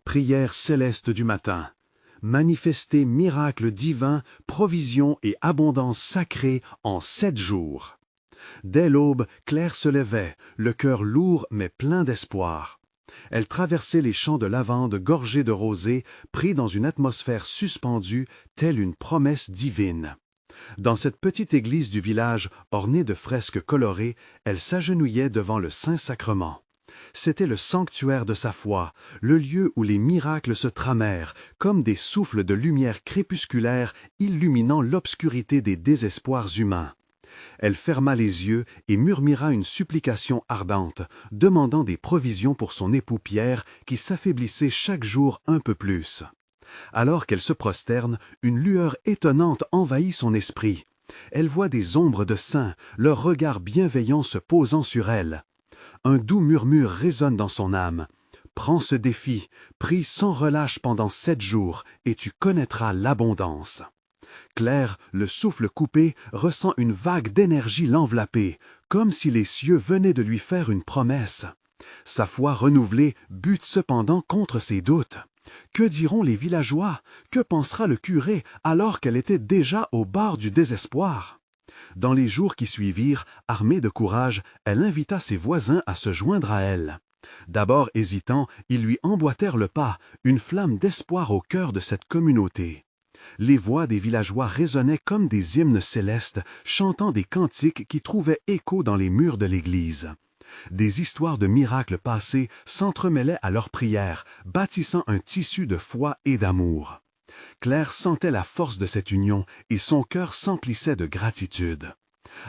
Prière céleste du matin. Manifester miracle divin, provision et abondance sacrée en 7 jours. Dès l'aube, Claire se levait, le cœur lourd mais plein d'espoir. Elle traversait les champs de lavande gorgés de rosée, pris dans une atmosphère suspendue, telle une promesse divine. Dans cette petite église du village, ornée de fresques colorées, elle s'agenouillait devant le Saint-Sacrement. C'était le sanctuaire de sa foi, le lieu où les miracles se tramèrent, comme des souffles de lumière crépusculaire illuminant l'obscurité des désespoirs humains. Elle ferma les yeux et murmura une supplication ardente, demandant des provisions pour son époux Pierre, qui s'affaiblissait chaque jour un peu plus. Alors qu'elle se prosterne, une lueur étonnante envahit son esprit. Elle voit des ombres de saints, leurs regards bienveillants se posant sur elle. Un doux murmure résonne dans son âme. « Prends ce défi, prie sans relâche pendant 7 jours, et tu connaîtras l'abondance. » Claire, le souffle coupé, ressent une vague d'énergie l'envelopper, comme si les cieux venaient de lui faire une promesse. Sa foi renouvelée bute cependant contre ses doutes. Que diront les villageois? Que pensera le curé alors qu'elle était déjà au bord du désespoir? Dans les jours qui suivirent, armée de courage, elle invita ses voisins à se joindre à elle. D'abord hésitant, ils lui emboîtèrent le pas, une flamme d'espoir au cœur de cette communauté. Les voix des villageois résonnaient comme des hymnes célestes, chantant des cantiques qui trouvaient écho dans les murs de l'église. Des histoires de miracles passés s'entremêlaient à leurs prières, bâtissant un tissu de foi et d'amour. Claire sentait la force de cette union et son cœur s'emplissait de gratitude.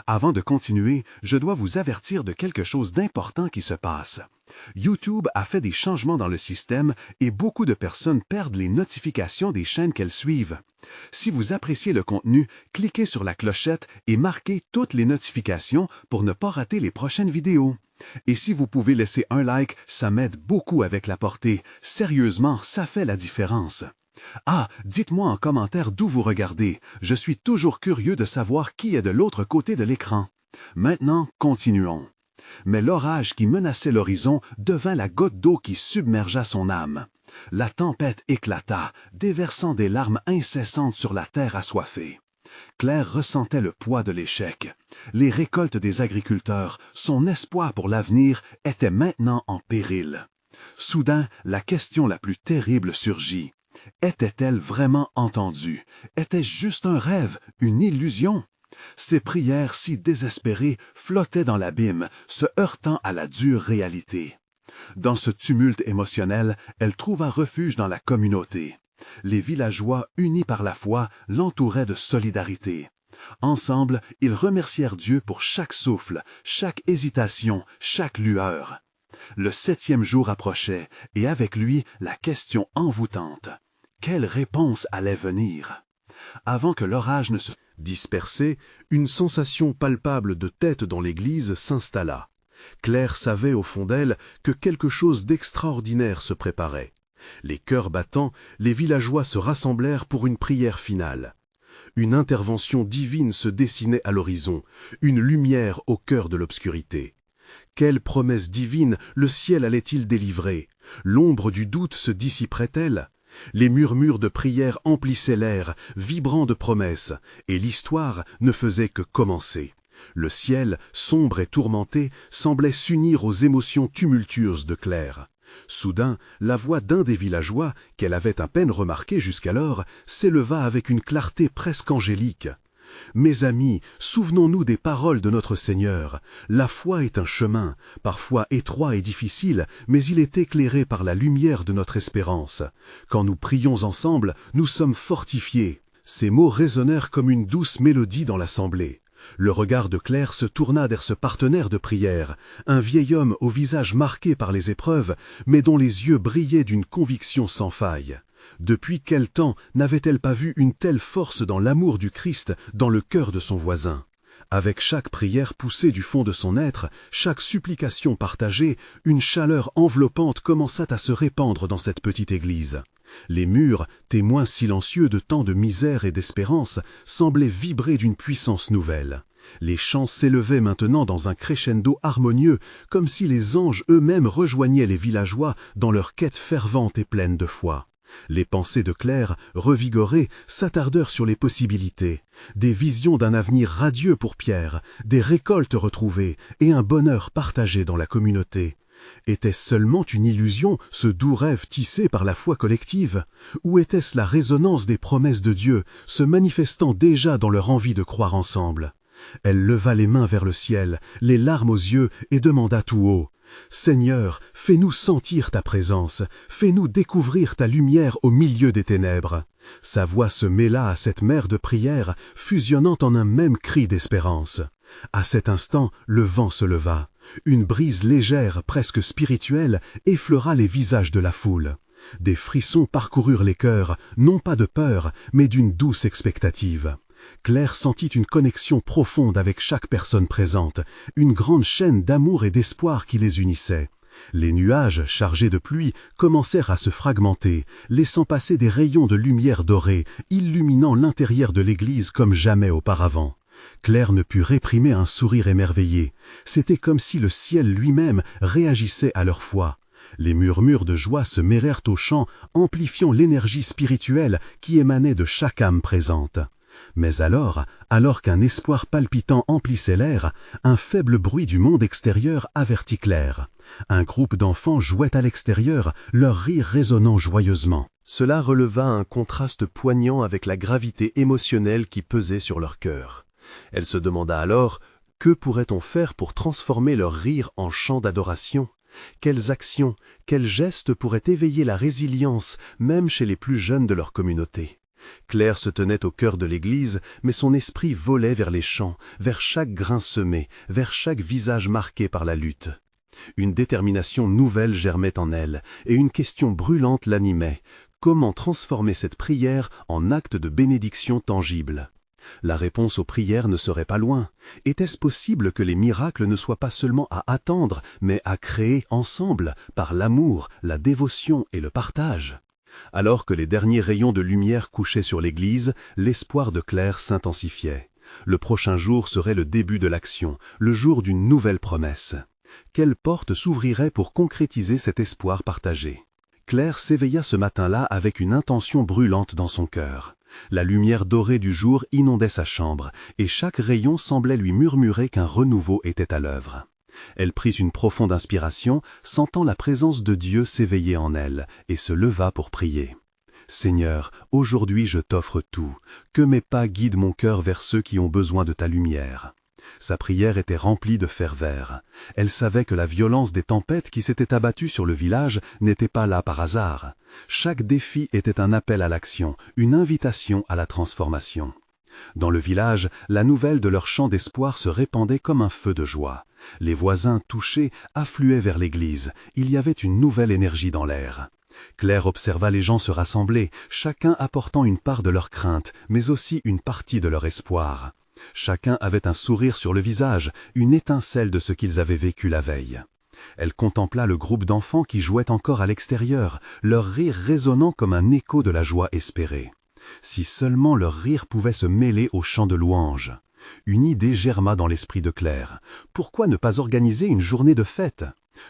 Avant de continuer, je dois vous avertir de quelque chose d'important qui se passe. YouTube a fait des changements dans le système et beaucoup de personnes perdent les notifications des chaînes qu'elles suivent. Si vous appréciez le contenu, cliquez sur la clochette et marquez toutes les notifications pour ne pas rater les prochaines vidéos. Et si vous pouvez laisser un like, ça m'aide beaucoup avec la portée. Sérieusement, ça fait la différence. Ah, dites-moi en commentaire d'où vous regardez. Je suis toujours curieux de savoir qui est de l'autre côté de l'écran. Maintenant, continuons. Mais l'orage qui menaçait l'horizon devint la goutte d'eau qui submergea son âme. La tempête éclata, déversant des larmes incessantes sur la terre assoiffée. Claire ressentait le poids de l'échec. Les récoltes des agriculteurs, son espoir pour l'avenir, étaient maintenant en péril. Soudain, la question la plus terrible surgit. Était-elle vraiment entendue? Était-ce juste un rêve, une illusion? Ses prières si désespérées flottaient dans l'abîme, se heurtant à la dure réalité. Dans ce tumulte émotionnel, elle trouva refuge dans la communauté. Les villageois, unis par la foi, l'entouraient de solidarité. Ensemble, ils remercièrent Dieu pour chaque souffle, chaque hésitation, chaque lueur. Le 7e jour approchait, et avec lui, la question envoûtante. Quelle réponse allait venir? Avant que l'orage ne se dispersait, une sensation palpable de tête dans l'église s'installa. Claire savait au fond d'elle que quelque chose d'extraordinaire se préparait. Les cœurs battants, les villageois se rassemblèrent pour une prière finale. Une intervention divine se dessinait à l'horizon, une lumière au cœur de l'obscurité. Quelle promesse divine le ciel allait-il délivrer? L'ombre du doute se dissiperait-elle? Les murmures de prière emplissaient l'air, vibrant de promesses, et l'histoire ne faisait que commencer. Le ciel, sombre et tourmenté, semblait s'unir aux émotions tumultueuses de Claire. Soudain, la voix d'un des villageois, qu'elle avait à peine remarqué jusqu'alors, s'éleva avec une clarté presque angélique. « Mes amis, souvenons-nous des paroles de notre Seigneur. La foi est un chemin, parfois étroit et difficile, mais il est éclairé par la lumière de notre espérance. Quand nous prions ensemble, nous sommes fortifiés. » Ces mots résonnèrent comme une douce mélodie dans l'assemblée. Le regard de Claire se tourna vers ce partenaire de prière, un vieil homme au visage marqué par les épreuves, mais dont les yeux brillaient d'une conviction sans faille. Depuis quel temps n'avait-elle pas vu une telle force dans l'amour du Christ dans le cœur de son voisin? Avec chaque prière poussée du fond de son être, chaque supplication partagée, une chaleur enveloppante commença à se répandre dans cette petite église. Les murs, témoins silencieux de tant de misère et d'espérance, semblaient vibrer d'une puissance nouvelle. Les chants s'élevaient maintenant dans un crescendo harmonieux, comme si les anges eux-mêmes rejoignaient les villageois dans leur quête fervente et pleine de foi. Les pensées de Claire, revigorées, s'attardèrent sur les possibilités, des visions d'un avenir radieux pour Pierre, des récoltes retrouvées et un bonheur partagé dans la communauté. Était-ce seulement une illusion, ce doux rêve tissé par la foi collective? Ou était-ce la résonance des promesses de Dieu, se manifestant déjà dans leur envie de croire ensemble? Elle leva les mains vers le ciel, les larmes aux yeux, et demanda tout haut: « Seigneur, fais-nous sentir ta présence, fais-nous découvrir ta lumière au milieu des ténèbres. » Sa voix se mêla à cette mer de prière, fusionnant en un même cri d'espérance. À cet instant, le vent se leva. Une brise légère, presque spirituelle, effleura les visages de la foule. Des frissons parcoururent les cœurs, non pas de peur, mais d'une douce expectative. Claire sentit une connexion profonde avec chaque personne présente, une grande chaîne d'amour et d'espoir qui les unissait. Les nuages, chargés de pluie, commencèrent à se fragmenter, laissant passer des rayons de lumière dorée, illuminant l'intérieur de l'église comme jamais auparavant. Claire ne put réprimer un sourire émerveillé. C'était comme si le ciel lui-même réagissait à leur foi. Les murmures de joie se mêlèrent aux chants, amplifiant l'énergie spirituelle qui émanait de chaque âme présente. Mais alors qu'un espoir palpitant emplissait l'air, un faible bruit du monde extérieur avertit Claire. Un groupe d'enfants jouait à l'extérieur, leur rire résonnant joyeusement. Cela releva un contraste poignant avec la gravité émotionnelle qui pesait sur leur cœur. Elle se demanda alors: que pourrait-on faire pour transformer leur rire en chant d'adoration? Quelles actions, quels gestes pourraient éveiller la résilience, même chez les plus jeunes de leur communauté? Claire se tenait au cœur de l'église, mais son esprit volait vers les champs, vers chaque grain semé, vers chaque visage marqué par la lutte. Une détermination nouvelle germait en elle, et une question brûlante l'animait: comment transformer cette prière en acte de bénédiction tangible? La réponse aux prières ne serait pas loin. Était-ce possible que les miracles ne soient pas seulement à attendre, mais à créer ensemble, par l'amour, la dévotion et le partage? Alors que les derniers rayons de lumière couchaient sur l'église, l'espoir de Claire s'intensifiait. Le prochain jour serait le début de l'action, le jour d'une nouvelle promesse. Quelle porte s'ouvrirait pour concrétiser cet espoir partagé? Claire s'éveilla ce matin-là avec une intention brûlante dans son cœur. La lumière dorée du jour inondait sa chambre, et chaque rayon semblait lui murmurer qu'un renouveau était à l'œuvre. Elle prit une profonde inspiration, sentant la présence de Dieu s'éveiller en elle, et se leva pour prier. « Seigneur, aujourd'hui je t'offre tout. Que mes pas guident mon cœur vers ceux qui ont besoin de ta lumière. » Sa prière était remplie de ferveur. Elle savait que la violence des tempêtes qui s'étaient abattues sur le village n'était pas là par hasard. Chaque défi était un appel à l'action, une invitation à la transformation. Dans le village, la nouvelle de leur chant d'espoir se répandait comme un feu de joie. Les voisins, touchés, affluaient vers l'église. Il y avait une nouvelle énergie dans l'air. Claire observa les gens se rassembler, chacun apportant une part de leur crainte, mais aussi une partie de leur espoir. Chacun avait un sourire sur le visage, une étincelle de ce qu'ils avaient vécu la veille. Elle contempla le groupe d'enfants qui jouaient encore à l'extérieur, leur rire résonnant comme un écho de la joie espérée. Si seulement leur rire pouvait se mêler au chant de louange. Une idée germa dans l'esprit de Claire. Pourquoi ne pas organiser une journée de fête?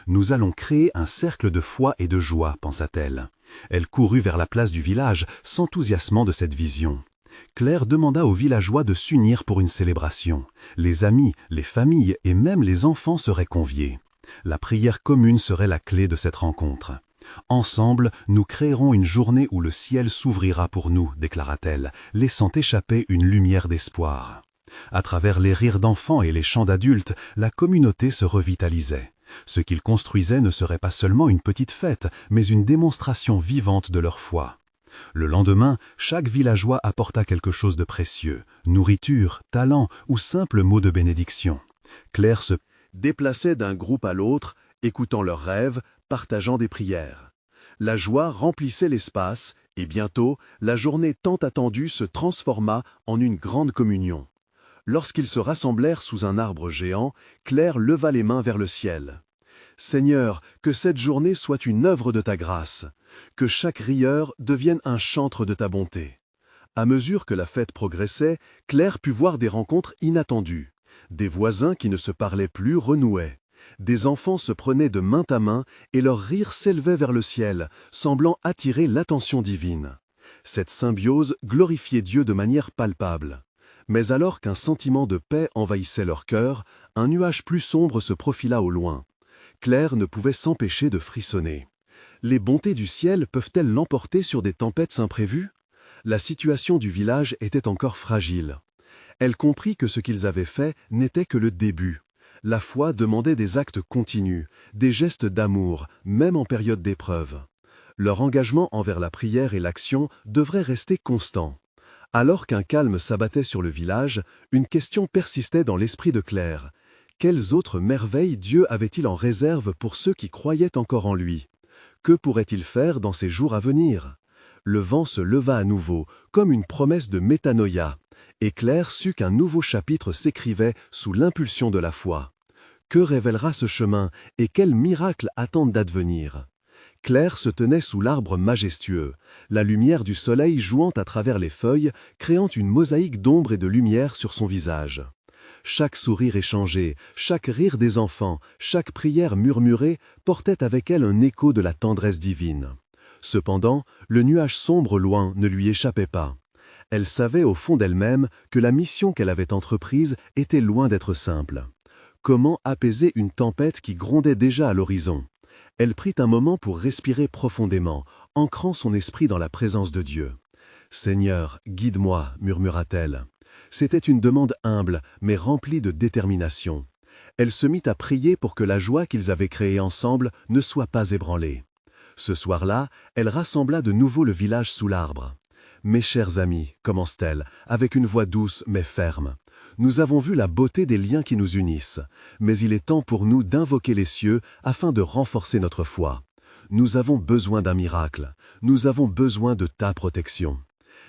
Nous allons créer un cercle de foi et de joie, pensa-t-elle. Elle courut vers la place du village, s'enthousiasmant de cette vision. Claire demanda aux villageois de s'unir pour une célébration. Les amis, les familles et même les enfants seraient conviés. La prière commune serait la clé de cette rencontre. Ensemble, nous créerons une journée où le ciel s'ouvrira pour nous, déclara-t-elle, laissant échapper une lumière d'espoir. À travers les rires d'enfants et les chants d'adultes, la communauté se revitalisait. Ce qu'ils construisaient ne serait pas seulement une petite fête, mais une démonstration vivante de leur foi. Le lendemain, chaque villageois apporta quelque chose de précieux, nourriture, talent ou simple mot de bénédiction. Claire se déplaçait d'un groupe à l'autre, écoutant leurs rêves, partageant des prières. La joie remplissait l'espace, et bientôt, la journée tant attendue se transforma en une grande communion. Lorsqu'ils se rassemblèrent sous un arbre géant, Claire leva les mains vers le ciel. « Seigneur, que cette journée soit une œuvre de ta grâce, que chaque rieur devienne un chantre de ta bonté. » À mesure que la fête progressait, Claire put voir des rencontres inattendues. Des voisins qui ne se parlaient plus renouaient. Des enfants se prenaient de main à main et leur rire s'élevait vers le ciel, semblant attirer l'attention divine. Cette symbiose glorifiait Dieu de manière palpable. Mais alors qu'un sentiment de paix envahissait leur cœur, un nuage plus sombre se profila au loin. Claire ne pouvait s'empêcher de frissonner. Les bontés du ciel peuvent-elles l'emporter sur des tempêtes imprévues? La situation du village était encore fragile. Elle comprit que ce qu'ils avaient fait n'était que le début. La foi demandait des actes continus, des gestes d'amour, même en période d'épreuve. Leur engagement envers la prière et l'action devrait rester constant. Alors qu'un calme s'abattait sur le village, une question persistait dans l'esprit de Claire. Quelles autres merveilles Dieu avait-il en réserve pour ceux qui croyaient encore en lui? Que pourrait-il faire dans ces jours à venir? Le vent se leva à nouveau, comme une promesse de métanoïa, et Claire sut qu'un nouveau chapitre s'écrivait sous l'impulsion de la foi. Que révélera ce chemin et quels miracles attendent d'advenir? Claire se tenait sous l'arbre majestueux, la lumière du soleil jouant à travers les feuilles, créant une mosaïque d'ombre et de lumière sur son visage. Chaque sourire échangé, chaque rire des enfants, chaque prière murmurée portait avec elle un écho de la tendresse divine. Cependant, le nuage sombre loin ne lui échappait pas. Elle savait au fond d'elle-même que la mission qu'elle avait entreprise était loin d'être simple. Comment apaiser une tempête qui grondait déjà à l'horizon? Elle prit un moment pour respirer profondément, ancrant son esprit dans la présence de Dieu. « Seigneur, guide-moi » murmura-t-elle. C'était une demande humble, mais remplie de détermination. Elle se mit à prier pour que la joie qu'ils avaient créée ensemble ne soit pas ébranlée. Ce soir-là, elle rassembla de nouveau le village sous l'arbre. « Mes chers amis » commence-t-elle, avec une voix douce mais ferme. « Nous avons vu la beauté des liens qui nous unissent, mais il est temps pour nous d'invoquer les cieux afin de renforcer notre foi. Nous avons besoin d'un miracle, nous avons besoin de ta protection. »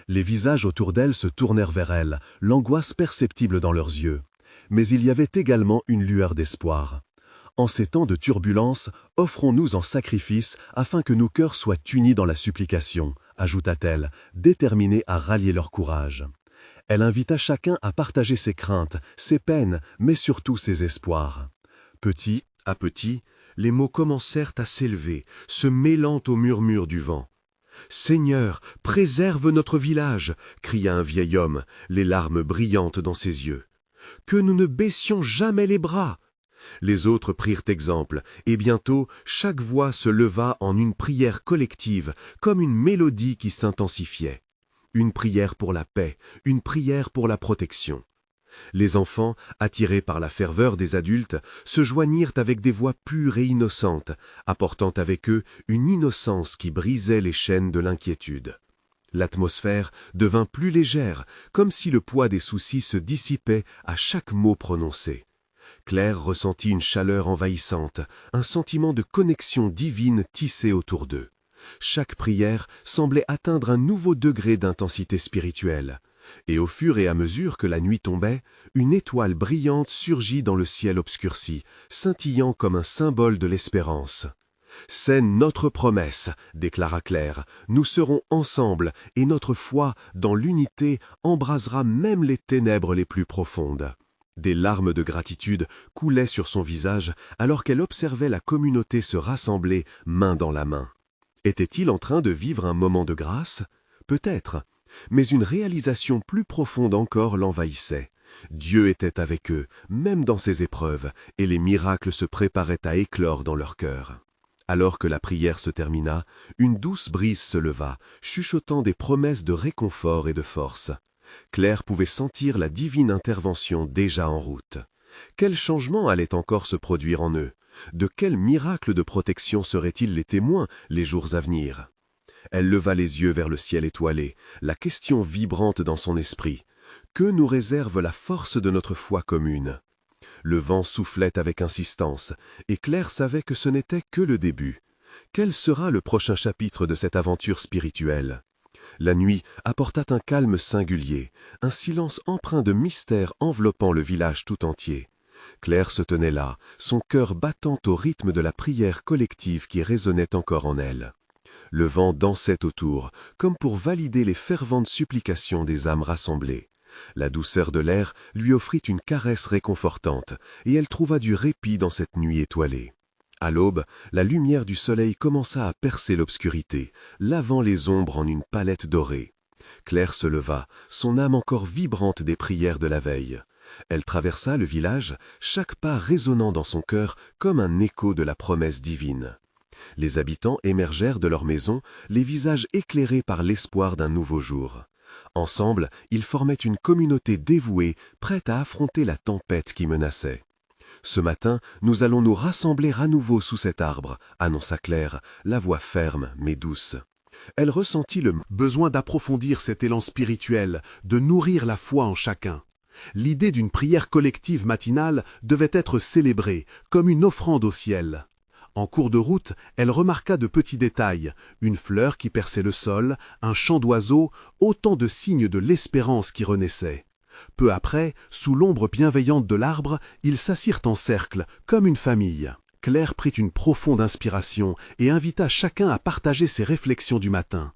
Les visages autour d'elle se tournèrent vers elle, l'angoisse perceptible dans leurs yeux. Mais il y avait également une lueur d'espoir. En ces temps de turbulence, offrons-nous en sacrifice afin que nos cœurs soient unis dans la supplication, ajouta-t-elle, déterminée à rallier leur courage. Elle invita chacun à partager ses craintes, ses peines, mais surtout ses espoirs. Petit à petit, les mots commencèrent à s'élever, se mêlant au murmure du vent. « Seigneur, préserve notre village !» cria un vieil homme, les larmes brillantes dans ses yeux. « Que nous ne baissions jamais les bras !» Les autres prirent exemple, et bientôt chaque voix se leva en une prière collective, comme une mélodie qui s'intensifiait. Une prière pour la paix, une prière pour la protection. Les enfants, attirés par la ferveur des adultes, se joignirent avec des voix pures et innocentes, apportant avec eux une innocence qui brisait les chaînes de l'inquiétude. L'atmosphère devint plus légère, comme si le poids des soucis se dissipait à chaque mot prononcé. Claire ressentit une chaleur envahissante, un sentiment de connexion divine tissé autour d'eux. Chaque prière semblait atteindre un nouveau degré d'intensité spirituelle. Et au fur et à mesure que la nuit tombait, une étoile brillante surgit dans le ciel obscurci, scintillant comme un symbole de l'espérance. « C'est notre promesse » déclara Claire. « Nous serons ensemble, et notre foi, dans l'unité, embrasera même les ténèbres les plus profondes. » Des larmes de gratitude coulaient sur son visage alors qu'elle observait la communauté se rassembler main dans la main. Était-il en train de vivre un moment de grâce? Peut-être. Mais une réalisation plus profonde encore l'envahissait. Dieu était avec eux, même dans ces épreuves, et les miracles se préparaient à éclore dans leur cœur. Alors que la prière se termina, une douce brise se leva, chuchotant des promesses de réconfort et de force. Claire pouvait sentir la divine intervention déjà en route. Quel changement allait encore se produire en eux? De quel miracle de protection seraient-ils les témoins les jours à venir? Elle leva les yeux vers le ciel étoilé, la question vibrante dans son esprit. Que nous réserve la force de notre foi commune? Le vent soufflait avec insistance, et Claire savait que ce n'était que le début. Quel sera le prochain chapitre de cette aventure spirituelle? La nuit apporta un calme singulier, un silence empreint de mystère enveloppant le village tout entier. Claire se tenait là, son cœur battant au rythme de la prière collective qui résonnait encore en elle. Le vent dansait autour, comme pour valider les ferventes supplications des âmes rassemblées. La douceur de l'air lui offrit une caresse réconfortante, et elle trouva du répit dans cette nuit étoilée. À l'aube, la lumière du soleil commença à percer l'obscurité, lavant les ombres en une palette dorée. Claire se leva, son âme encore vibrante des prières de la veille. Elle traversa le village, chaque pas résonnant dans son cœur comme un écho de la promesse divine. Les habitants émergèrent de leur maison, les visages éclairés par l'espoir d'un nouveau jour. Ensemble, ils formaient une communauté dévouée, prête à affronter la tempête qui menaçait. « Ce matin, nous allons nous rassembler à nouveau sous cet arbre », annonça Claire, la voix ferme mais douce. Elle ressentit le besoin d'approfondir cet élan spirituel, de nourrir la foi en chacun. L'idée d'une prière collective matinale devait être célébrée, comme une offrande au ciel. En cours de route, elle remarqua de petits détails, une fleur qui perçait le sol, un chant d'oiseaux, autant de signes de l'espérance qui renaissait. Peu après, sous l'ombre bienveillante de l'arbre, ils s'assirent en cercle, comme une famille. Claire prit une profonde inspiration et invita chacun à partager ses réflexions du matin.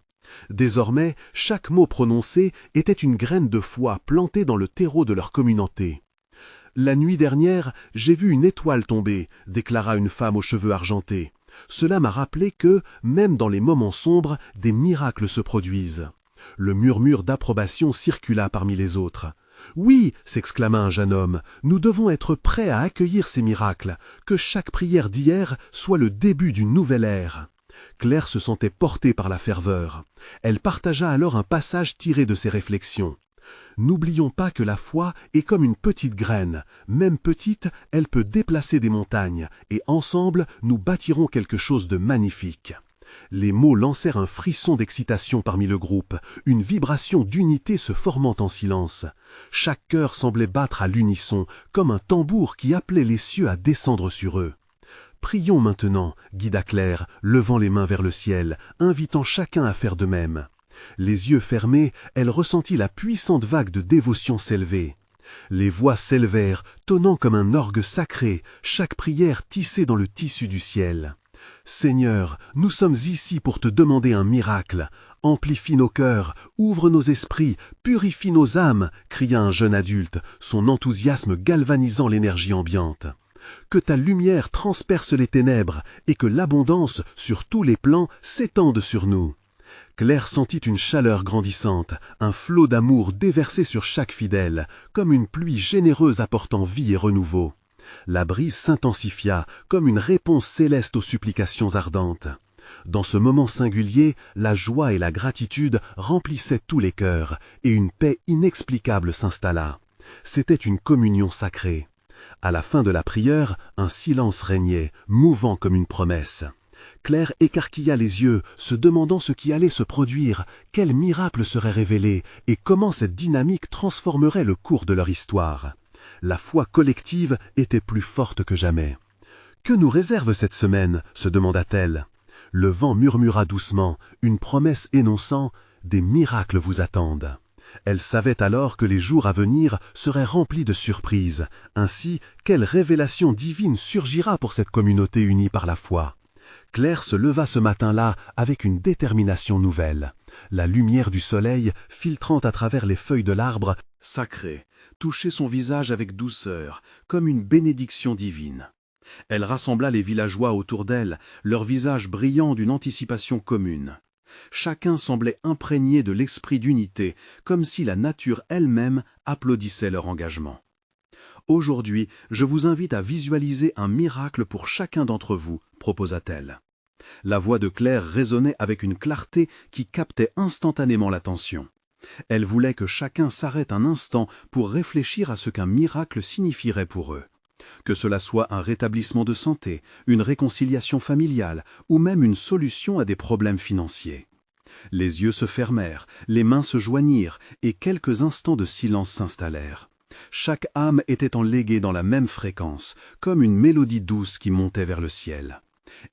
Désormais, chaque mot prononcé était une graine de foi plantée dans le terreau de leur communauté. « La nuit dernière, j'ai vu une étoile tomber », déclara une femme aux cheveux argentés. « Cela m'a rappelé que, même dans les moments sombres, des miracles se produisent. » Le murmure d'approbation circula parmi les autres. « Oui !» s'exclama un jeune homme, « nous devons être prêts à accueillir ces miracles, que chaque prière d'hier soit le début d'une nouvelle ère. » Claire se sentait portée par la ferveur. Elle partagea alors un passage tiré de ses réflexions. « N'oublions pas que la foi est comme une petite graine. Même petite, elle peut déplacer des montagnes, et ensemble, nous bâtirons quelque chose de magnifique. » Les mots lancèrent un frisson d'excitation parmi le groupe, une vibration d'unité se formant en silence. Chaque cœur semblait battre à l'unisson, comme un tambour qui appelait les cieux à descendre sur eux. « Prions maintenant », guida Claire, levant les mains vers le ciel, invitant chacun à faire de même. Les yeux fermés, elle ressentit la puissante vague de dévotion s'élever. Les voix s'élevèrent, tonnant comme un orgue sacré, chaque prière tissée dans le tissu du ciel. « Seigneur, nous sommes ici pour te demander un miracle. Amplifie nos cœurs, ouvre nos esprits, purifie nos âmes » cria un jeune adulte, son enthousiasme galvanisant l'énergie ambiante. « Que ta lumière transperce les ténèbres et que l'abondance, sur tous les plans, s'étende sur nous. » Claire sentit une chaleur grandissante, un flot d'amour déversé sur chaque fidèle, comme une pluie généreuse apportant vie et renouveau. La brise s'intensifia, comme une réponse céleste aux supplications ardentes. Dans ce moment singulier, la joie et la gratitude remplissaient tous les cœurs, et une paix inexplicable s'installa. C'était une communion sacrée. À la fin de la prière, un silence régnait, mouvant comme une promesse. Claire écarquilla les yeux, se demandant ce qui allait se produire, quel miracle serait révélé, et comment cette dynamique transformerait le cours de leur histoire. La foi collective était plus forte que jamais. « Que nous réserve cette semaine ?» se demanda-t-elle. Le vent murmura doucement, une promesse énonçant « Des miracles vous attendent ». Elle savait alors que les jours à venir seraient remplis de surprises. Ainsi, quelle révélation divine surgira pour cette communauté unie par la foi? Claire se leva ce matin-là avec une détermination nouvelle. La lumière du soleil, filtrant à travers les feuilles de l'arbre, sacré, touchait son visage avec douceur, comme une bénédiction divine. Elle rassembla les villageois autour d'elle, leurs visages brillants d'une anticipation commune. Chacun semblait imprégné de l'esprit d'unité, comme si la nature elle-même applaudissait leur engagement. Aujourd'hui, je vous invite à visualiser un miracle pour chacun d'entre vous, proposa-t-elle. La voix de Claire résonnait avec une clarté qui captait instantanément l'attention. Elle voulait que chacun s'arrête un instant pour réfléchir à ce qu'un miracle signifierait pour eux. Que cela soit un rétablissement de santé, une réconciliation familiale ou même une solution à des problèmes financiers. Les yeux se fermèrent, les mains se joignirent et quelques instants de silence s'installèrent. Chaque âme était enléguée dans la même fréquence, comme une mélodie douce qui montait vers le ciel.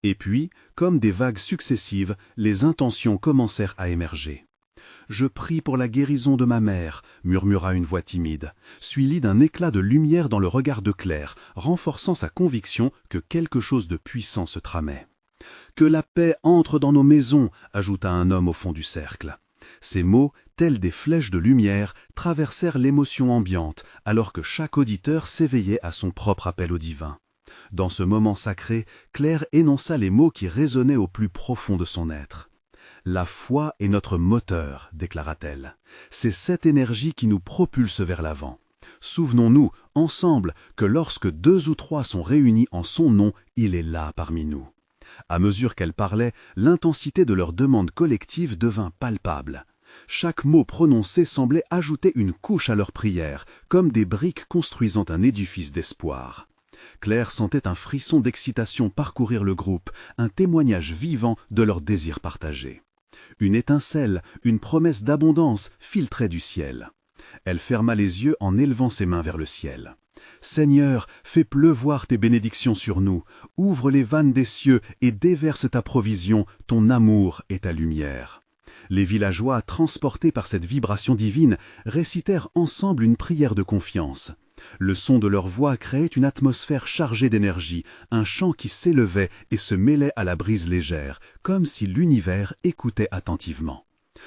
Et puis, comme des vagues successives, les intentions commencèrent à émerger. « Je prie pour la guérison de ma mère », murmura une voix timide, suivie d'un éclat de lumière dans le regard de Claire, renforçant sa conviction que quelque chose de puissant se tramait. « Que la paix entre dans nos maisons », ajouta un homme au fond du cercle. Ces mots, tels des flèches de lumière, traversèrent l'émotion ambiante, alors que chaque auditeur s'éveillait à son propre appel au divin. Dans ce moment sacré, Claire énonça les mots qui résonnaient au plus profond de son être. « La foi est notre moteur », déclara-t-elle. « C'est cette énergie qui nous propulse vers l'avant. Souvenons-nous, ensemble, que lorsque 2 ou 3 sont réunis en son nom, il est là parmi nous. » À mesure qu'elle parlait, l'intensité de leur demande collective devint palpable. Chaque mot prononcé semblait ajouter une couche à leur prière, comme des briques construisant un édifice d'espoir. Claire sentait un frisson d'excitation parcourir le groupe, un témoignage vivant de leur désir partagé. Une étincelle, une promesse d'abondance filtrait du ciel. Elle ferma les yeux en élevant ses mains vers le ciel. « Seigneur, fais pleuvoir tes bénédictions sur nous, ouvre les vannes des cieux et déverse ta provision, ton amour et ta lumière. » Les villageois, transportés par cette vibration divine, récitèrent ensemble une prière de confiance. Le son de leur voix créait une atmosphère chargée d'énergie, un chant qui s'élevait et se mêlait à la brise légère, comme si l'univers écoutait attentivement.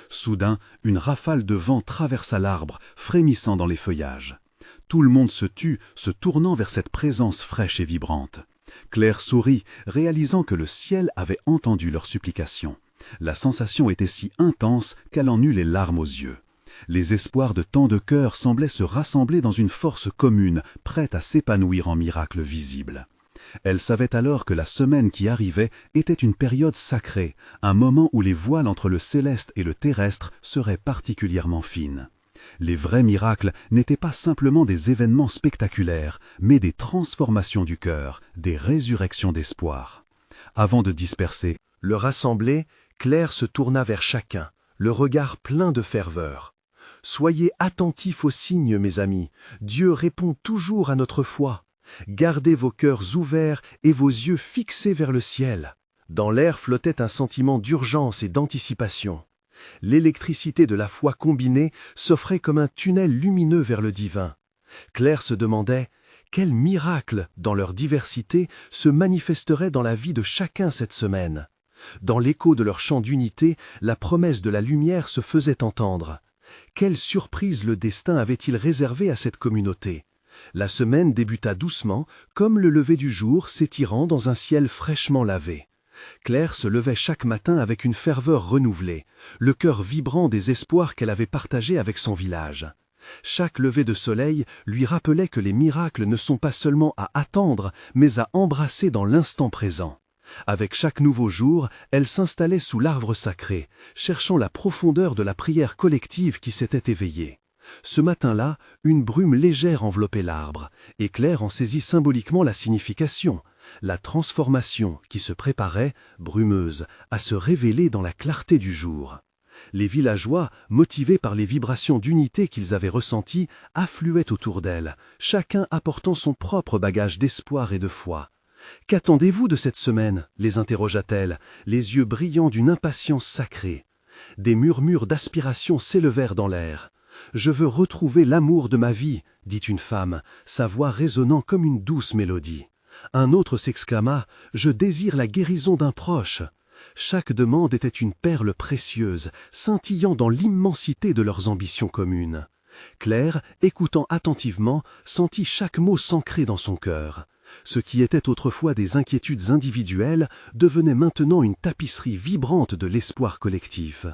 Soudain, une rafale de vent traversa l'arbre, frémissant dans les feuillages. Tout le monde se tut, se tournant vers cette présence fraîche et vibrante. Claire sourit, réalisant que le ciel avait entendu leurs supplications. La sensation était si intense qu'elle en eut les larmes aux yeux. Les espoirs de tant de cœurs semblaient se rassembler dans une force commune, prête à s'épanouir en miracles visibles. Elle savait alors que la semaine qui arrivait était une période sacrée, un moment où les voiles entre le céleste et le terrestre seraient particulièrement fines. Les vrais miracles n'étaient pas simplement des événements spectaculaires, mais des transformations du cœur, des résurrections d'espoir. Avant de disperser, le rassembler, Claire se tourna vers chacun, le regard plein de ferveur. « Soyez attentifs aux signes, mes amis. Dieu répond toujours à notre foi. Gardez vos cœurs ouverts et vos yeux fixés vers le ciel. » Dans l'air flottait un sentiment d'urgence et d'anticipation. L'électricité de la foi combinée s'offrait comme un tunnel lumineux vers le divin. Claire se demandait quel miracle, dans leur diversité, se manifesterait dans la vie de chacun cette semaine. Dans l'écho de leur chant d'unité, la promesse de la lumière se faisait entendre. Quelle surprise le destin avait-il réservé à cette communauté? La semaine débuta doucement, comme le lever du jour s'étirant dans un ciel fraîchement lavé. Claire se levait chaque matin avec une ferveur renouvelée, le cœur vibrant des espoirs qu'elle avait partagés avec son village. Chaque lever de soleil lui rappelait que les miracles ne sont pas seulement à attendre, mais à embrasser dans l'instant présent. Avec chaque nouveau jour, elle s'installait sous l'arbre sacré, cherchant la profondeur de la prière collective qui s'était éveillée. Ce matin-là, une brume légère enveloppait l'arbre, et Claire en saisit symboliquement la signification, la transformation qui se préparait, brumeuse, à se révéler dans la clarté du jour. Les villageois, motivés par les vibrations d'unité qu'ils avaient ressenties, affluaient autour d'elle, chacun apportant son propre bagage d'espoir et de foi. « Qu'attendez-vous de cette semaine ?» les interrogea-t-elle, les yeux brillants d'une impatience sacrée. Des murmures d'aspiration s'élevèrent dans l'air. « Je veux retrouver l'amour de ma vie », dit une femme, sa voix résonnant comme une douce mélodie. Un autre s'exclama « Je désire la guérison d'un proche ». Chaque demande était une perle précieuse, scintillant dans l'immensité de leurs ambitions communes. Claire, écoutant attentivement, sentit chaque mot s'ancrer dans son cœur. Ce qui était autrefois des inquiétudes individuelles devenait maintenant une tapisserie vibrante de l'espoir collectif.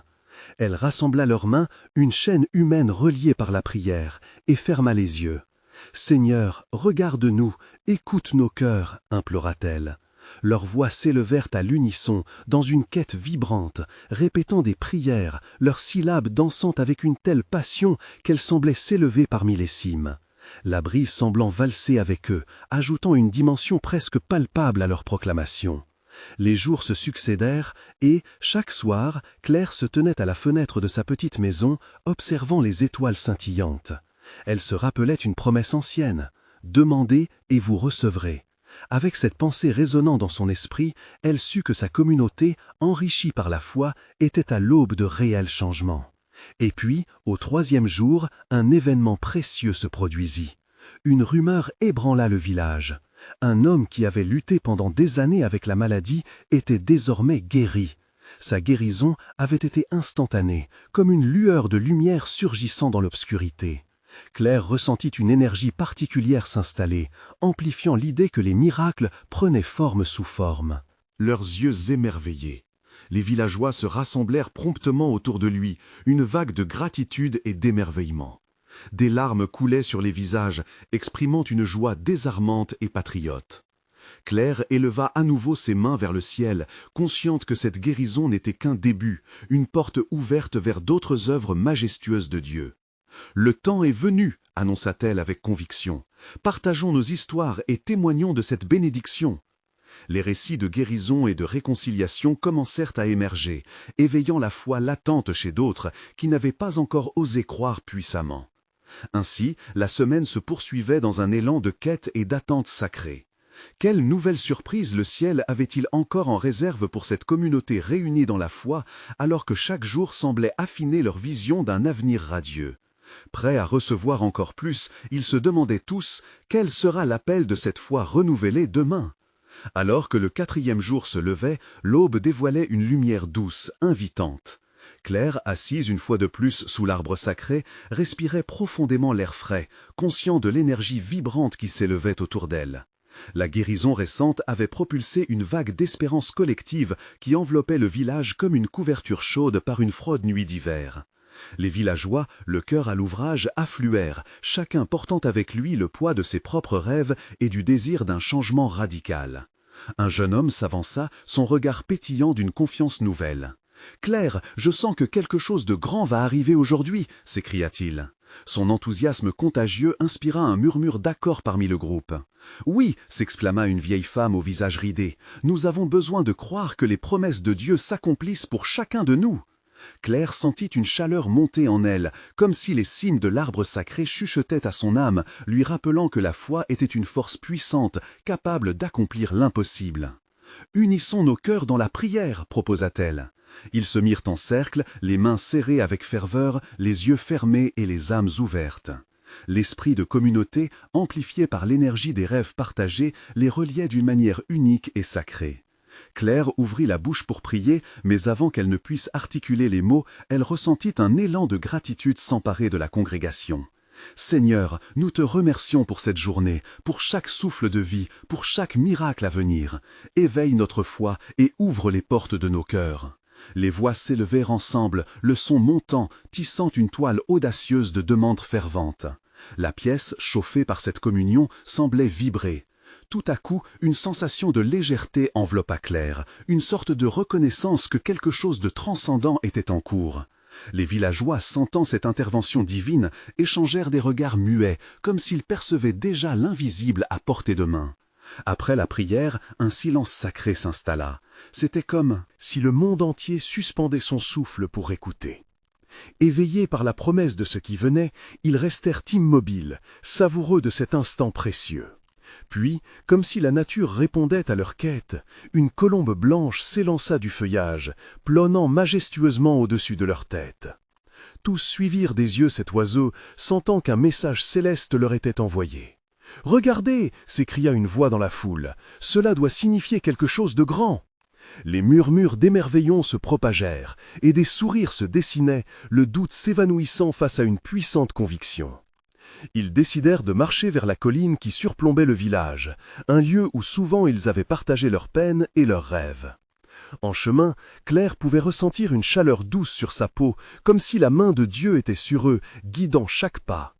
Elle rassembla leurs mains, une chaîne humaine reliée par la prière, et ferma les yeux. « Seigneur, regarde-nous, écoute nos cœurs » implora-t-elle. Leurs voix s'élevèrent à l'unisson, dans une quête vibrante, répétant des prières, leurs syllabes dansant avec une telle passion qu'elles semblaient s'élever parmi les cimes. La brise semblant valser avec eux, ajoutant une dimension presque palpable à leur proclamation. Les jours se succédèrent et, chaque soir, Claire se tenait à la fenêtre de sa petite maison, observant les étoiles scintillantes. Elle se rappelait une promesse ancienne « Demandez et vous recevrez ». Avec cette pensée résonnant dans son esprit, elle sut que sa communauté, enrichie par la foi, était à l'aube de réels changements. Et puis, au 3e jour, un événement précieux se produisit. Une rumeur ébranla le village. Un homme qui avait lutté pendant des années avec la maladie était désormais guéri. Sa guérison avait été instantanée, comme une lueur de lumière surgissant dans l'obscurité. Claire ressentit une énergie particulière s'installer, amplifiant l'idée que les miracles prenaient forme sous forme. Leurs yeux émerveillés. Les villageois se rassemblèrent promptement autour de lui, une vague de gratitude et d'émerveillement. Des larmes coulaient sur les visages, exprimant une joie désarmante et patriote. Claire éleva à nouveau ses mains vers le ciel, consciente que cette guérison n'était qu'un début, une porte ouverte vers d'autres œuvres majestueuses de Dieu. « Le temps est venu », annonça-t-elle avec conviction. « Partageons nos histoires et témoignons de cette bénédiction. » Les récits de guérison et de réconciliation commencèrent à émerger, éveillant la foi latente chez d'autres qui n'avaient pas encore osé croire puissamment. Ainsi, la semaine se poursuivait dans un élan de quête et d'attente sacrée. Quelle nouvelle surprise le ciel avait-il encore en réserve pour cette communauté réunie dans la foi, alors que chaque jour semblait affiner leur vision d'un avenir radieux. Prêts à recevoir encore plus, ils se demandaient tous quel sera l'appel de cette foi renouvelée demain. Alors que le 4e jour se levait, l'aube dévoilait une lumière douce, invitante. Claire, assise une fois de plus sous l'arbre sacré, respirait profondément l'air frais, conscient de l'énergie vibrante qui s'élevait autour d'elle. La guérison récente avait propulsé une vague d'espérance collective qui enveloppait le village comme une couverture chaude par une froide nuit d'hiver. Les villageois, le cœur à l'ouvrage, affluèrent, chacun portant avec lui le poids de ses propres rêves et du désir d'un changement radical. Un jeune homme s'avança, son regard pétillant d'une confiance nouvelle. « Claire, je sens que quelque chose de grand va arriver aujourd'hui !» s'écria-t-il. Son enthousiasme contagieux inspira un murmure d'accord parmi le groupe. « Oui !» s'exclama une vieille femme au visage ridé. « Nous avons besoin de croire que les promesses de Dieu s'accomplissent pour chacun de nous !» Claire sentit une chaleur monter en elle, comme si les cimes de l'arbre sacré chuchotaient à son âme, lui rappelant que la foi était une force puissante, capable d'accomplir l'impossible. « Unissons nos cœurs dans la prière !» proposa-t-elle. Ils se mirent en cercle, les mains serrées avec ferveur, les yeux fermés et les âmes ouvertes. L'esprit de communauté, amplifié par l'énergie des rêves partagés, les reliait d'une manière unique et sacrée. Claire ouvrit la bouche pour prier, mais avant qu'elle ne puisse articuler les mots, elle ressentit un élan de gratitude s'emparer de la congrégation. « Seigneur, nous te remercions pour cette journée, pour chaque souffle de vie, pour chaque miracle à venir. Éveille notre foi et ouvre les portes de nos cœurs. » Les voix s'élevèrent ensemble, le son montant, tissant une toile audacieuse de demandes ferventes. La pièce, chauffée par cette communion, semblait vibrer. Tout à coup, une sensation de légèreté enveloppa Claire, une sorte de reconnaissance que quelque chose de transcendant était en cours. Les villageois, sentant cette intervention divine, échangèrent des regards muets, comme s'ils percevaient déjà l'invisible à portée de main. Après la prière, un silence sacré s'installa. C'était comme si le monde entier suspendait son souffle pour écouter. Éveillés par la promesse de ce qui venait, ils restèrent immobiles, savoureux de cet instant précieux. Puis, comme si la nature répondait à leur quête, une colombe blanche s'élança du feuillage, planant majestueusement au-dessus de leur tête. Tous suivirent des yeux cet oiseau, sentant qu'un message céleste leur était envoyé. « Regardez !» s'écria une voix dans la foule. « Cela doit signifier quelque chose de grand !» Les murmures d'émerveillement se propagèrent, et des sourires se dessinaient, le doute s'évanouissant face à une puissante conviction. Ils décidèrent de marcher vers la colline qui surplombait le village, un lieu où souvent ils avaient partagé leurs peines et leurs rêves. En chemin, Claire pouvait ressentir une chaleur douce sur sa peau, comme si la main de Dieu était sur eux, guidant chaque pas.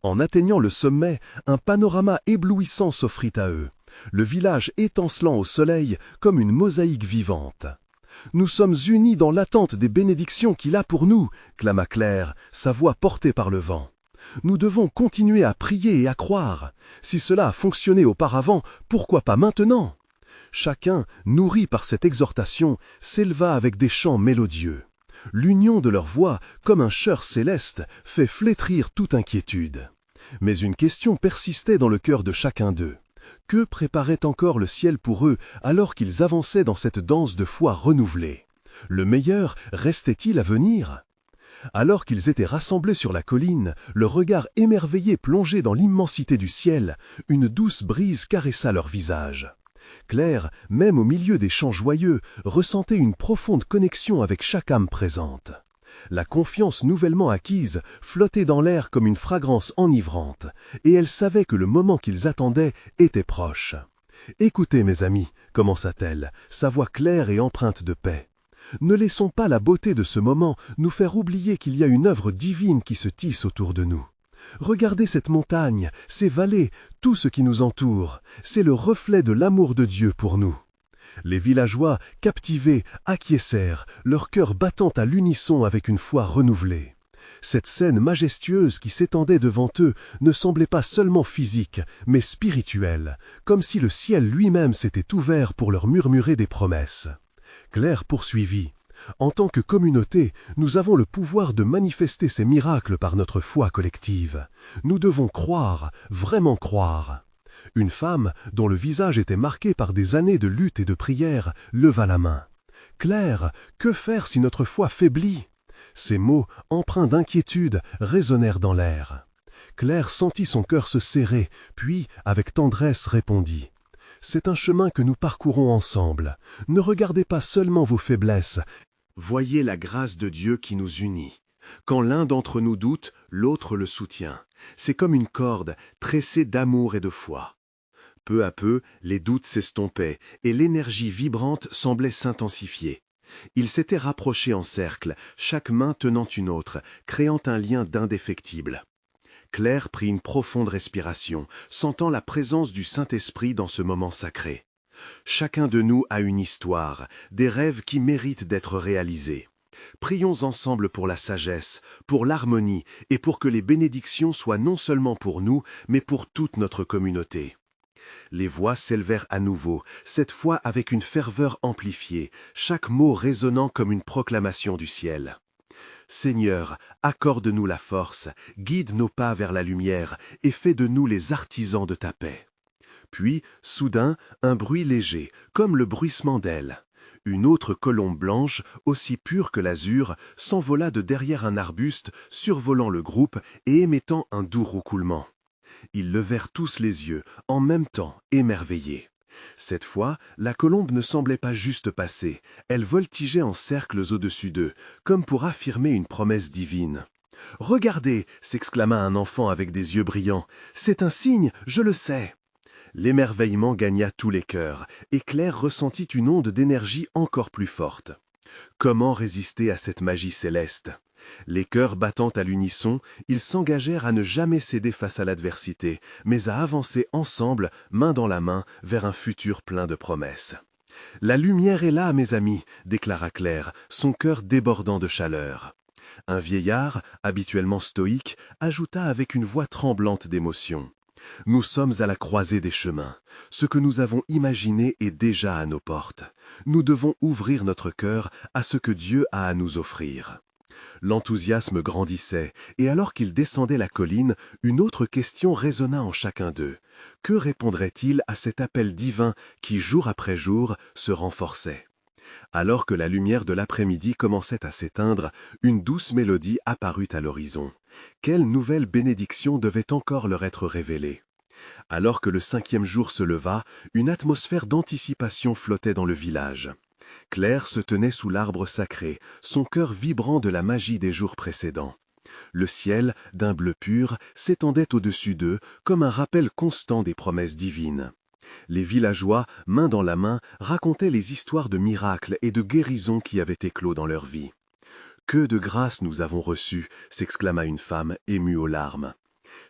En atteignant le sommet, un panorama éblouissant s'offrit à eux, le village étincelant au soleil comme une mosaïque vivante. « Nous sommes unis dans l'attente des bénédictions qu'il a pour nous !» clama Claire, sa voix portée par le vent. « Nous devons continuer à prier et à croire. Si cela a fonctionné auparavant, pourquoi pas maintenant ?» Chacun, nourri par cette exhortation, s'éleva avec des chants mélodieux. L'union de leurs voix, comme un chœur céleste, fait flétrir toute inquiétude. Mais une question persistait dans le cœur de chacun d'eux. Que préparait encore le ciel pour eux alors qu'ils avançaient dans cette danse de foi renouvelée? Le meilleur restait-il à venir? Alors qu'ils étaient rassemblés sur la colline, le regard émerveillé plongé dans l'immensité du ciel, une douce brise caressa leur visage. Claire, même au milieu des chants joyeux, ressentait une profonde connexion avec chaque âme présente. La confiance nouvellement acquise flottait dans l'air comme une fragrance enivrante, et elle savait que le moment qu'ils attendaient était proche. « Écoutez, mes amis, commença-t-elle, sa voix claire et empreinte de paix. Ne laissons pas la beauté de ce moment nous faire oublier qu'il y a une œuvre divine qui se tisse autour de nous. Regardez cette montagne, ces vallées, tout ce qui nous entoure, c'est le reflet de l'amour de Dieu pour nous. » Les villageois, captivés, acquiescèrent, leur cœur battant à l'unisson avec une foi renouvelée. Cette scène majestueuse qui s'étendait devant eux ne semblait pas seulement physique, mais spirituelle, comme si le ciel lui-même s'était ouvert pour leur murmurer des promesses. Claire poursuivit. « En tant que communauté, nous avons le pouvoir de manifester ces miracles par notre foi collective. Nous devons croire, vraiment croire. » Une femme, dont le visage était marqué par des années de lutte et de prière, leva la main. « Claire, que faire si notre foi faiblit ?» Ces mots, empreints d'inquiétude, résonnèrent dans l'air. Claire sentit son cœur se serrer, puis, avec tendresse, répondit. « C'est un chemin que nous parcourons ensemble. Ne regardez pas seulement vos faiblesses. Voyez la grâce de Dieu qui nous unit. Quand l'un d'entre nous doute, l'autre le soutient. C'est comme une corde tressée d'amour et de foi. » Peu à peu, les doutes s'estompaient et l'énergie vibrante semblait s'intensifier. Ils s'étaient rapprochés en cercle, chaque main tenant une autre, créant un lien d'indéfectible. Claire prit une profonde respiration, sentant la présence du Saint-Esprit dans ce moment sacré. Chacun de nous a une histoire, des rêves qui méritent d'être réalisés. Prions ensemble pour la sagesse, pour l'harmonie et pour que les bénédictions soient non seulement pour nous, mais pour toute notre communauté. Les voix s'élevèrent à nouveau, cette fois avec une ferveur amplifiée, chaque mot résonnant comme une proclamation du ciel. « Seigneur, accorde-nous la force, guide nos pas vers la lumière et fais de nous les artisans de ta paix. » Puis, soudain, un bruit léger, comme le bruissement d'ailes. Une autre colombe blanche, aussi pure que l'azur, s'envola de derrière un arbuste, survolant le groupe et émettant un doux roucoulement. Ils levèrent tous les yeux, en même temps, émerveillés. Cette fois, la colombe ne semblait pas juste passer, elle voltigeait en cercles au-dessus d'eux, comme pour affirmer une promesse divine. « Regardez !» s'exclama un enfant avec des yeux brillants. « C'est un signe, je le sais !» L'émerveillement gagna tous les cœurs, et Claire ressentit une onde d'énergie encore plus forte. Comment résister à cette magie céleste ? Les cœurs battant à l'unisson, ils s'engagèrent à ne jamais céder face à l'adversité, mais à avancer ensemble, main dans la main, vers un futur plein de promesses. « La lumière est là, mes amis !» déclara Claire, son cœur débordant de chaleur. Un vieillard, habituellement stoïque, ajouta avec une voix tremblante d'émotion. « Nous sommes à la croisée des chemins. Ce que nous avons imaginé est déjà à nos portes. Nous devons ouvrir notre cœur à ce que Dieu a à nous offrir. » L'enthousiasme grandissait, et alors qu'ils descendaient la colline, une autre question résonna en chacun d'eux. Que répondrait-il à cet appel divin qui, jour après jour, se renforçait ? Alors que la lumière de l'après-midi commençait à s'éteindre, une douce mélodie apparut à l'horizon. Quelle nouvelle bénédiction devait encore leur être révélée ? Alors que le 5e jour se leva, une atmosphère d'anticipation flottait dans le village. Claire se tenait sous l'arbre sacré, son cœur vibrant de la magie des jours précédents. Le ciel, d'un bleu pur, s'étendait au-dessus d'eux comme un rappel constant des promesses divines. Les villageois, main dans la main, racontaient les histoires de miracles et de guérisons qui avaient éclos dans leur vie. « Que de grâce nous avons reçues !» s'exclama une femme, émue aux larmes.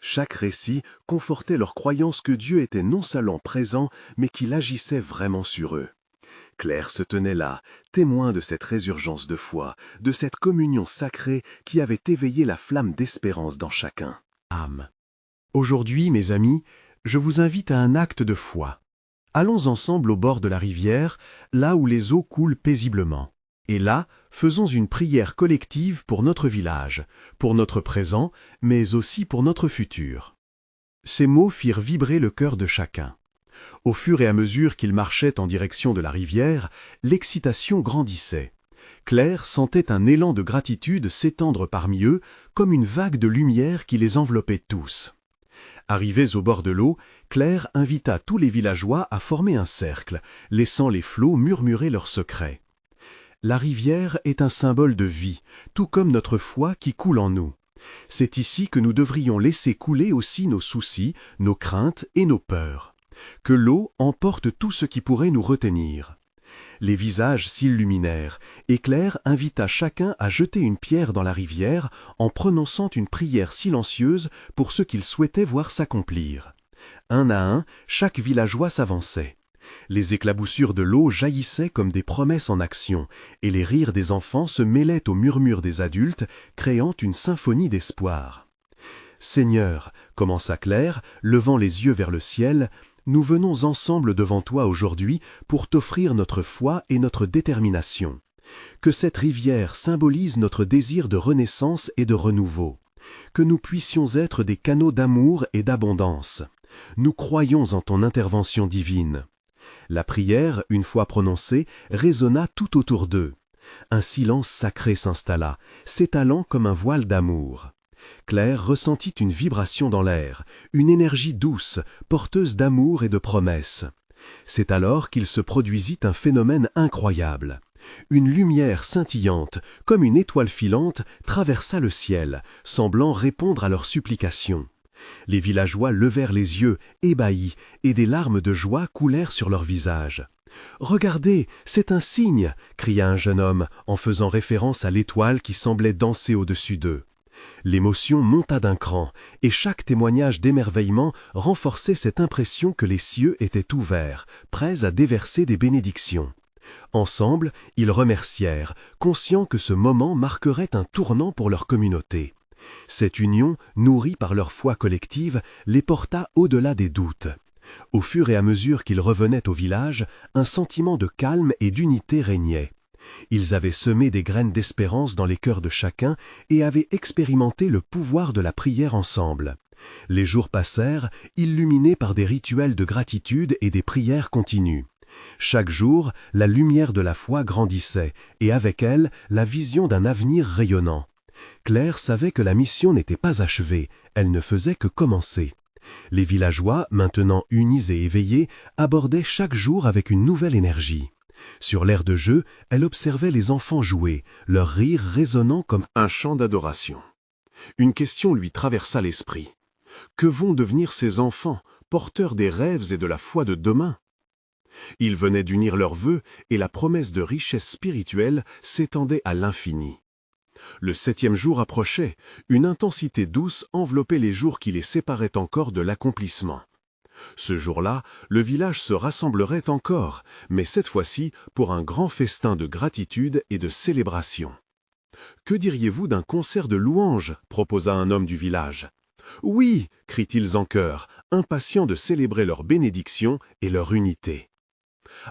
Chaque récit confortait leur croyance que Dieu était non seulement présent, mais qu'il agissait vraiment sur eux. Claire se tenait là, témoin de cette résurgence de foi, de cette communion sacrée qui avait éveillé la flamme d'espérance dans chacun. Âme. Aujourd'hui, mes amis, je vous invite à un acte de foi. Allons ensemble au bord de la rivière, là où les eaux coulent paisiblement. Et là, faisons une prière collective pour notre village, pour notre présent, mais aussi pour notre futur. Ces mots firent vibrer le cœur de chacun. Au fur et à mesure qu'ils marchaient en direction de la rivière, l'excitation grandissait. Claire sentait un élan de gratitude s'étendre parmi eux comme une vague de lumière qui les enveloppait tous. Arrivés au bord de l'eau, Claire invita tous les villageois à former un cercle, laissant les flots murmurer leurs secrets. La rivière est un symbole de vie, tout comme notre foi qui coule en nous. C'est ici que nous devrions laisser couler aussi nos soucis, nos craintes et nos peurs. Que l'eau emporte tout ce qui pourrait nous retenir. Les visages s'illuminèrent, et Claire invita chacun à jeter une pierre dans la rivière en prononçant une prière silencieuse pour ce qu'il souhaitait voir s'accomplir. Un à un, chaque villageois s'avançait. Les éclaboussures de l'eau jaillissaient comme des promesses en action, et les rires des enfants se mêlaient aux murmures des adultes, créant une symphonie d'espoir. « Seigneur, commença Claire, levant les yeux vers le ciel, nous venons ensemble devant toi aujourd'hui pour t'offrir notre foi et notre détermination. Que cette rivière symbolise notre désir de renaissance et de renouveau. Que nous puissions être des canaux d'amour et d'abondance. Nous croyons en ton intervention divine. » La prière, une fois prononcée, résonna tout autour d'eux. Un silence sacré s'installa, s'étalant comme un voile d'amour. Claire ressentit une vibration dans l'air, une énergie douce, porteuse d'amour et de promesses. C'est alors qu'il se produisit un phénomène incroyable. Une lumière scintillante, comme une étoile filante, traversa le ciel, semblant répondre à leurs supplications. Les villageois levèrent les yeux, ébahis, et des larmes de joie coulèrent sur leurs visages. « Regardez, c'est un signe !» cria un jeune homme, en faisant référence à l'étoile qui semblait danser au-dessus d'eux. L'émotion monta d'un cran, et chaque témoignage d'émerveillement renforçait cette impression que les cieux étaient ouverts, prêts à déverser des bénédictions. Ensemble, ils remercièrent, conscients que ce moment marquerait un tournant pour leur communauté. Cette union, nourrie par leur foi collective, les porta au-delà des doutes. Au fur et à mesure qu'ils revenaient au village, un sentiment de calme et d'unité régnait. Ils avaient semé des graines d'espérance dans les cœurs de chacun et avaient expérimenté le pouvoir de la prière ensemble. Les jours passèrent, illuminés par des rituels de gratitude et des prières continues. Chaque jour, la lumière de la foi grandissait, et avec elle, la vision d'un avenir rayonnant. Claire savait que la mission n'était pas achevée, elle ne faisait que commencer. Les villageois, maintenant unis et éveillés, abordaient chaque jour avec une nouvelle énergie. Sur l'aire de jeu, elle observait les enfants jouer, leur rire résonnant comme un chant d'adoration. Une question lui traversa l'esprit. Que vont devenir ces enfants, porteurs des rêves et de la foi de demain? Ils venaient d'unir leurs vœux et la promesse de richesse spirituelle s'étendait à l'infini. Le 7e jour approchait, une intensité douce enveloppait les jours qui les séparaient encore de l'accomplissement. Ce jour-là, le village se rassemblerait encore, mais cette fois-ci pour un grand festin de gratitude et de célébration. « Que diriez-vous d'un concert de louanges » proposa un homme du village. « Oui » crient-ils en chœur, impatients de célébrer leur bénédiction et leur unité.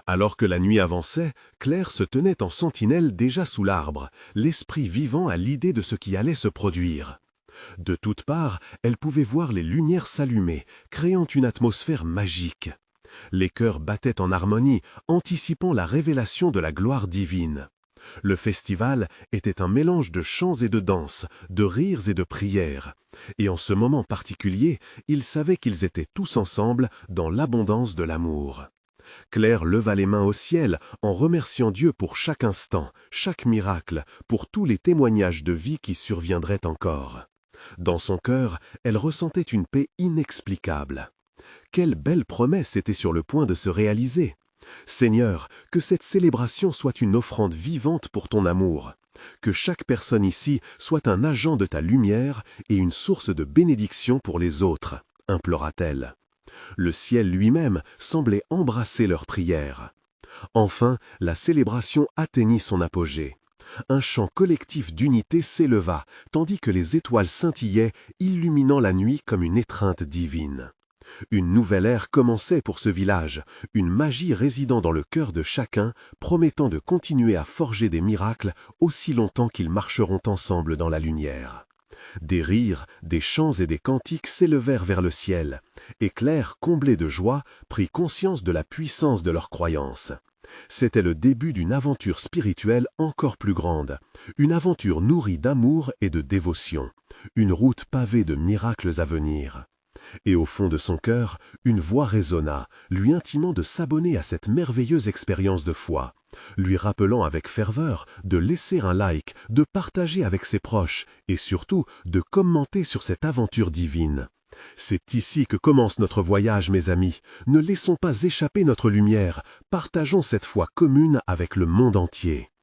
Alors que la nuit avançait, Claire se tenait en sentinelle déjà sous l'arbre, l'esprit vivant à l'idée de ce qui allait se produire. De toutes parts, elle pouvait voir les lumières s'allumer, créant une atmosphère magique. Les cœurs battaient en harmonie, anticipant la révélation de la gloire divine. Le festival était un mélange de chants et de danses, de rires et de prières. Et en ce moment particulier, ils savaient qu'ils étaient tous ensemble dans l'abondance de l'amour. Claire leva les mains au ciel en remerciant Dieu pour chaque instant, chaque miracle, pour tous les témoignages de vie qui surviendraient encore. Dans son cœur, elle ressentait une paix inexplicable. Quelle belle promesse était sur le point de se réaliser! Seigneur, que cette célébration soit une offrande vivante pour ton amour. Que chaque personne ici soit un agent de ta lumière et une source de bénédiction pour les autres, implora-t-elle. Le ciel lui-même semblait embrasser leurs prières. Enfin, la célébration atteignit son apogée. Un chant collectif d'unité s'éleva, tandis que les étoiles scintillaient, illuminant la nuit comme une étreinte divine. Une nouvelle ère commençait pour ce village, une magie résidant dans le cœur de chacun, promettant de continuer à forger des miracles aussi longtemps qu'ils marcheront ensemble dans la lumière. Des rires, des chants et des cantiques s'élevèrent vers le ciel, et Claire, comblée de joie, prit conscience de la puissance de leur croyance. C'était le début d'une aventure spirituelle encore plus grande, une aventure nourrie d'amour et de dévotion, une route pavée de miracles à venir. Et au fond de son cœur, une voix résonna, lui intimant de s'abonner à cette merveilleuse expérience de foi, lui rappelant avec ferveur de laisser un like, de partager avec ses proches et surtout de commenter sur cette aventure divine. C'est ici que commence notre voyage, mes amis. Ne laissons pas échapper notre lumière, partageons cette foi commune avec le monde entier.